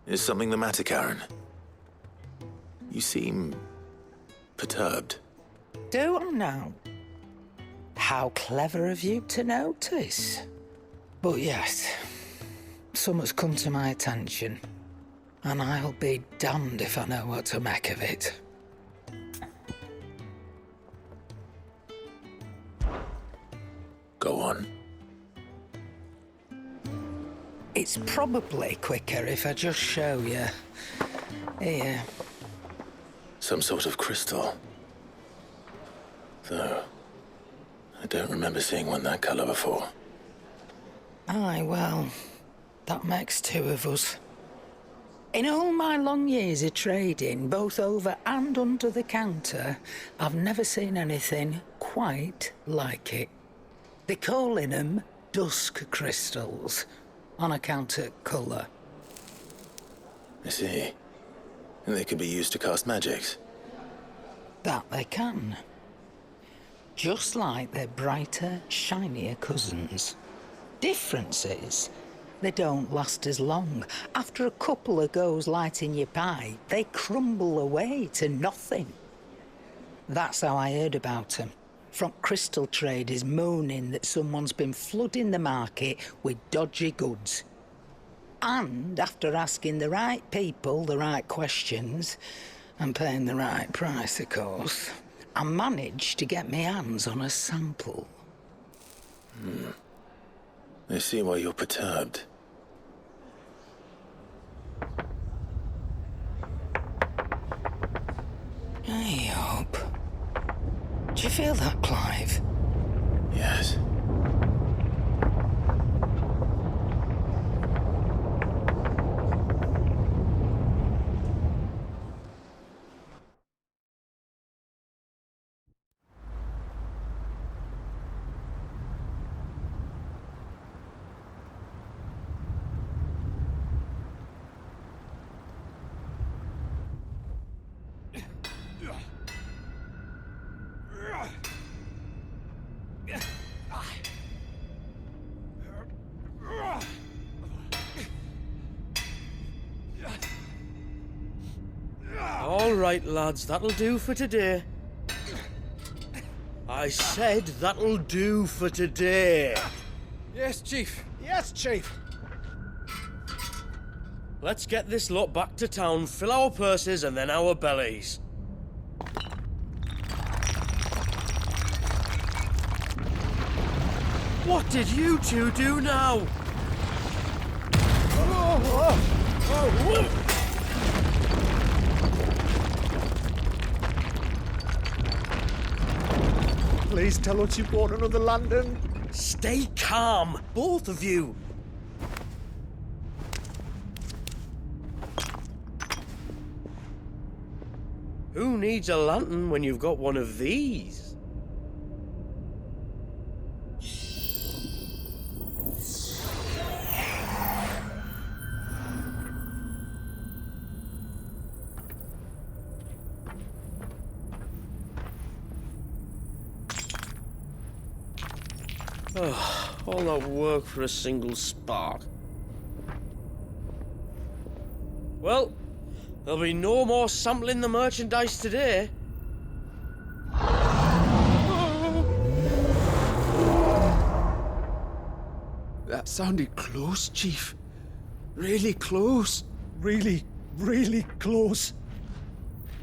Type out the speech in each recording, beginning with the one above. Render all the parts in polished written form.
Is something the matter, Karen? You seem perturbed. Do I now? How clever of you to notice. But yes, something's come to my attention, and I'll be damned if I know what to make of it. Go on. It's probably quicker if I just show you. Here. Some sort of crystal. Though, I don't remember seeing one that colour before. Aye, well, that makes two of us. In all my long years of trading, both over and under the counter, I've never seen anything quite like it. They're calling them dusk crystals, on account of colour. I see. And they could be used to cast magics. That they can. Just like their brighter, shinier cousins. Difference is, they don't last as long. After a couple of goes lighting your pie, they crumble away to nothing. That's how I heard about them. From crystal traders moaning that someone's been flooding the market with dodgy goods. And after asking the right people the right questions, and paying the right price, of course, I managed to get my hands on a sample. I see why you're perturbed. I hope. Do you feel that, Clive? Yes. All right, lads, that'll do for today. I said that'll do for today. Yes, Chief. Yes, Chief. Let's get this lot back to town, fill our purses and then our bellies. What did you two do now? Please tell us you bought another lantern. Stay calm, both of you. Who needs a lantern when you've got one of these? All that work for a single spark. Well, there'll be no more sampling the merchandise today. That sounded close, Chief. Really close. Really, really close.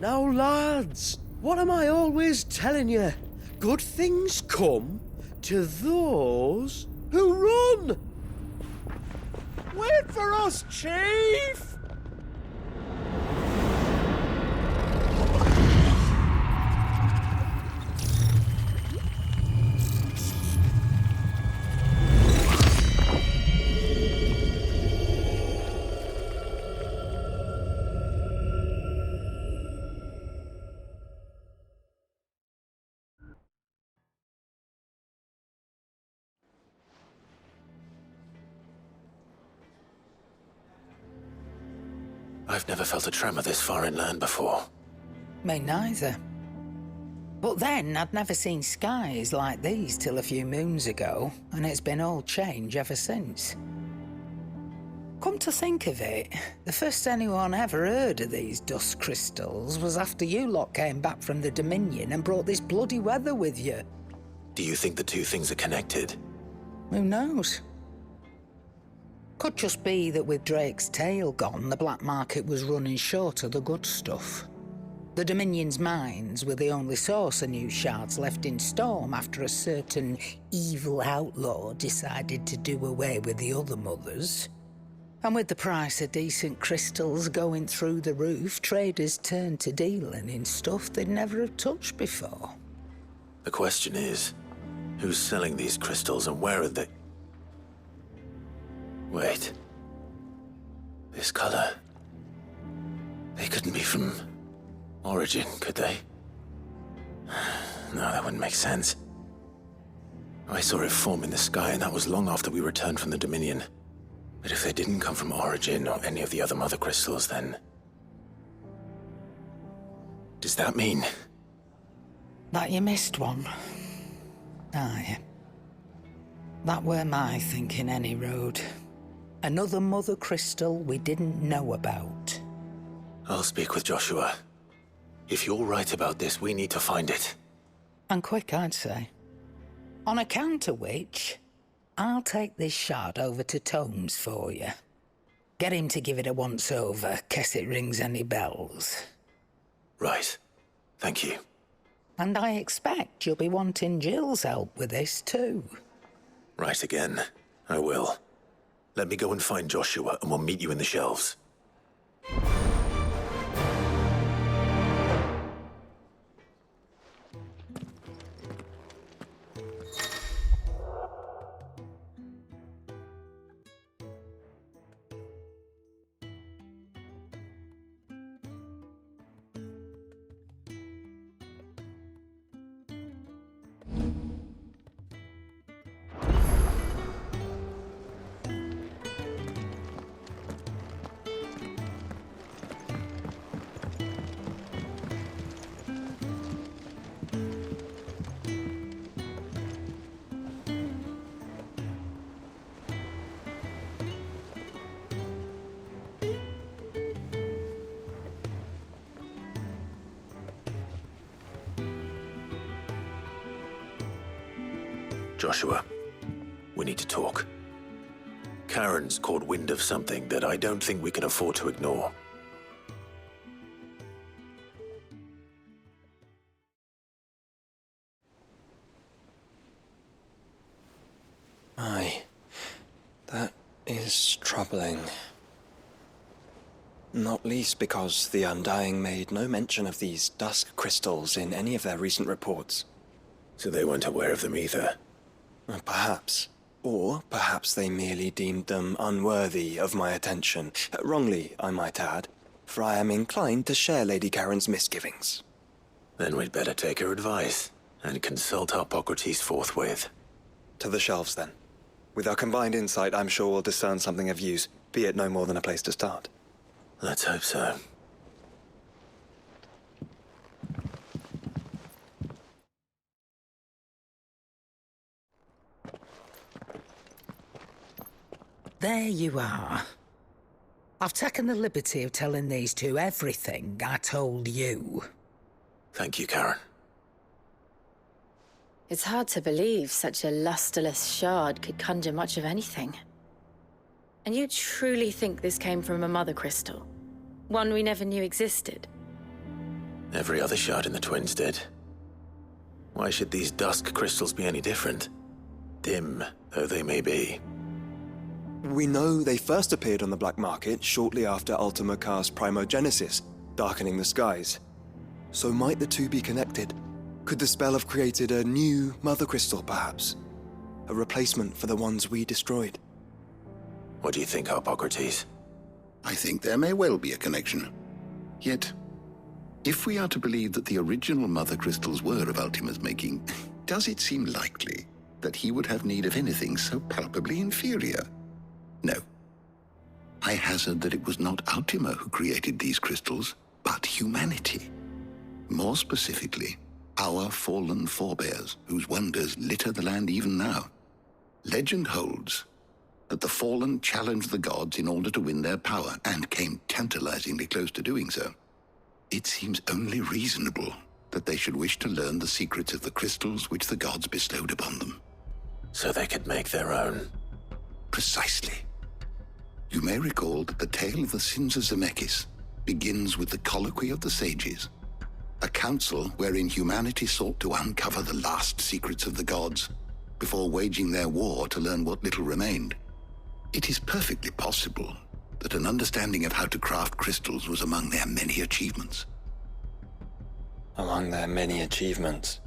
Now, lads, what am I always telling you? Good things come to those who run! Wait for us, Chief! I've never felt a tremor this far inland before. Me neither. But then I'd never seen skies like these till a few moons ago, and it's been all change ever since. Come to think of it, the first anyone ever heard of these dust crystals was after you lot came back from the Dominion and brought this bloody weather with you. Do you think the two things are connected? Who knows? Could just be that with Drake's tail gone, the black market was running short of the good stuff. The Dominion's mines were the only source of new shards left in Storm after a certain evil outlaw decided to do away with the other mothers. And with the price of decent crystals going through the roof, traders turned to dealing in stuff they'd never have touched before. The question is, who's selling these crystals and where are they? Wait. This color. They couldn't be from Origin, could they? No, that wouldn't make sense. I saw it form in the sky, and that was long after we returned from the Dominion. But if they didn't come from Origin or any of the other mother crystals, then... does that mean... that you missed one? Aye. That were my thinking, any road. Another mother crystal we didn't know about. I'll speak with Joshua. If you're right about this, we need to find it. And quick, I'd say. On account of which, I'll take this shard over to Tomes for you. Get him to give it a once-over, case it rings any bells. Right. Thank you. And I expect you'll be wanting Jill's help with this, too. Right again. I will. Let me go and find Joshua, and we'll meet you in the shelves. Joshua, we need to talk. Karen's caught wind of something that I don't think we can afford to ignore. Aye, that is troubling. Not least because the Undying made no mention of these dusk crystals in any of their recent reports. So they weren't aware of them either. Perhaps. Or perhaps they merely deemed them unworthy of my attention. Wrongly, I might add, for I am inclined to share Lady Karen's misgivings. Then we'd better take her advice and consult Hippocrates forthwith. To the shelves, then. With our combined insight, I'm sure we'll discern something of use, be it no more than a place to start. Let's hope so. There you are. I've taken the liberty of telling these two everything I told you. Thank you, Karen. It's hard to believe such a lusterless shard could conjure much of anything. And you truly think this came from a mother crystal? One we never knew existed? Every other shard in the Twins did. Why should these dusk crystals be any different? Dim though they may be. We know they first appeared on the black market shortly after Ultima Car's primogenesis, darkening the skies. So might the two be connected? Could the spell have created a new mother crystal, perhaps? A replacement for the ones we destroyed? What do you think, Hippocrates? I think there may well be a connection. Yet, if we are to believe that the original mother crystals were of Ultima's making, does it seem likely that he would have need of anything so palpably inferior? No. I hazard that it was not Ultima who created these crystals, but humanity. More specifically, our fallen forebears, whose wonders litter the land even now. Legend holds that the fallen challenged the gods in order to win their power, and came tantalizingly close to doing so, it seems only reasonable that they should wish to learn the secrets of the crystals which the gods bestowed upon them. So they could make their own. Precisely. You may recall that the tale of the sins of Zemeckis begins with the colloquy of the sages, a council wherein humanity sought to uncover the last secrets of the gods before waging their war to learn what little remained. It is perfectly possible that an understanding of how to craft crystals was among their many achievements. Among their many achievements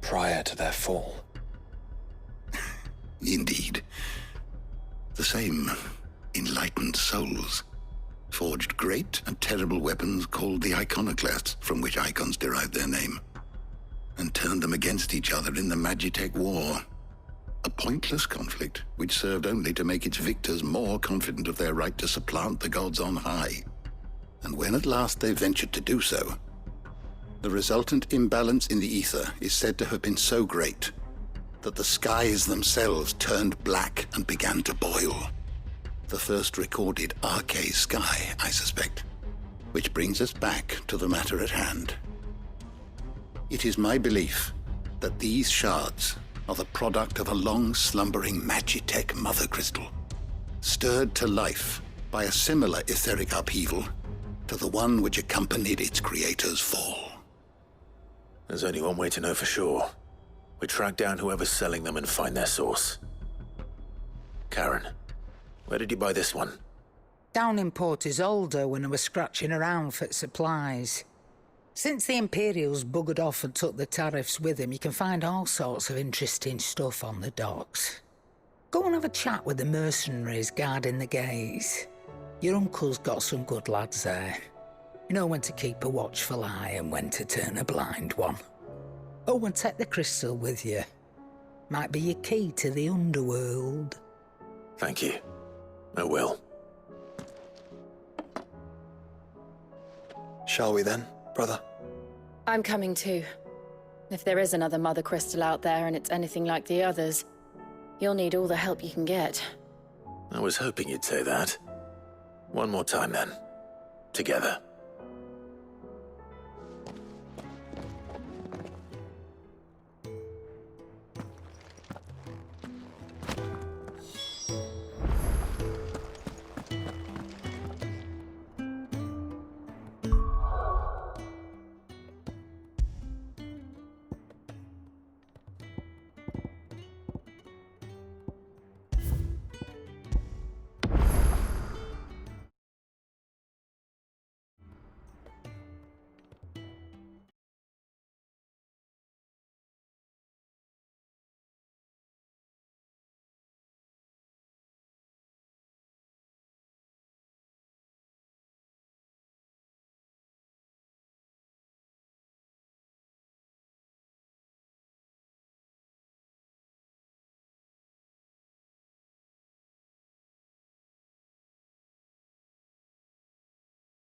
prior to their fall. Indeed. The same enlightened souls forged great and terrible weapons called the iconoclasts, from which icons derived their name, and turned them against each other in the Magitech War. A pointless conflict which served only to make its victors more confident of their right to supplant the gods on high. And when at last they ventured to do so, the resultant imbalance in the ether is said to have been so great that the skies themselves turned black and began to boil. The first recorded Arcade sky, I suspect. Which brings us back to the matter at hand. It is my belief that these shards are the product of a long-slumbering Magitech mother crystal, stirred to life by a similar etheric upheaval to the one which accompanied its creator's fall. There's only one way to know for sure. We track down whoever's selling them and find their source. Karen, where did you buy this one? Down in Port Isolde when I was scratching around for supplies. Since the Imperials buggered off and took the tariffs with them, you can find all sorts of interesting stuff on the docks. Go and have a chat with the mercenaries guarding the gates. Your uncle's got some good lads there. You know when to keep a watchful eye and when to turn a blind one. Oh, and take the crystal with you. Might be your key to the underworld. Thank you. I will. Shall we then, brother? I'm coming too. If there is another mother crystal out there and it's anything like the others, you'll need all the help you can get. I was hoping you'd say that. One more time then. Together.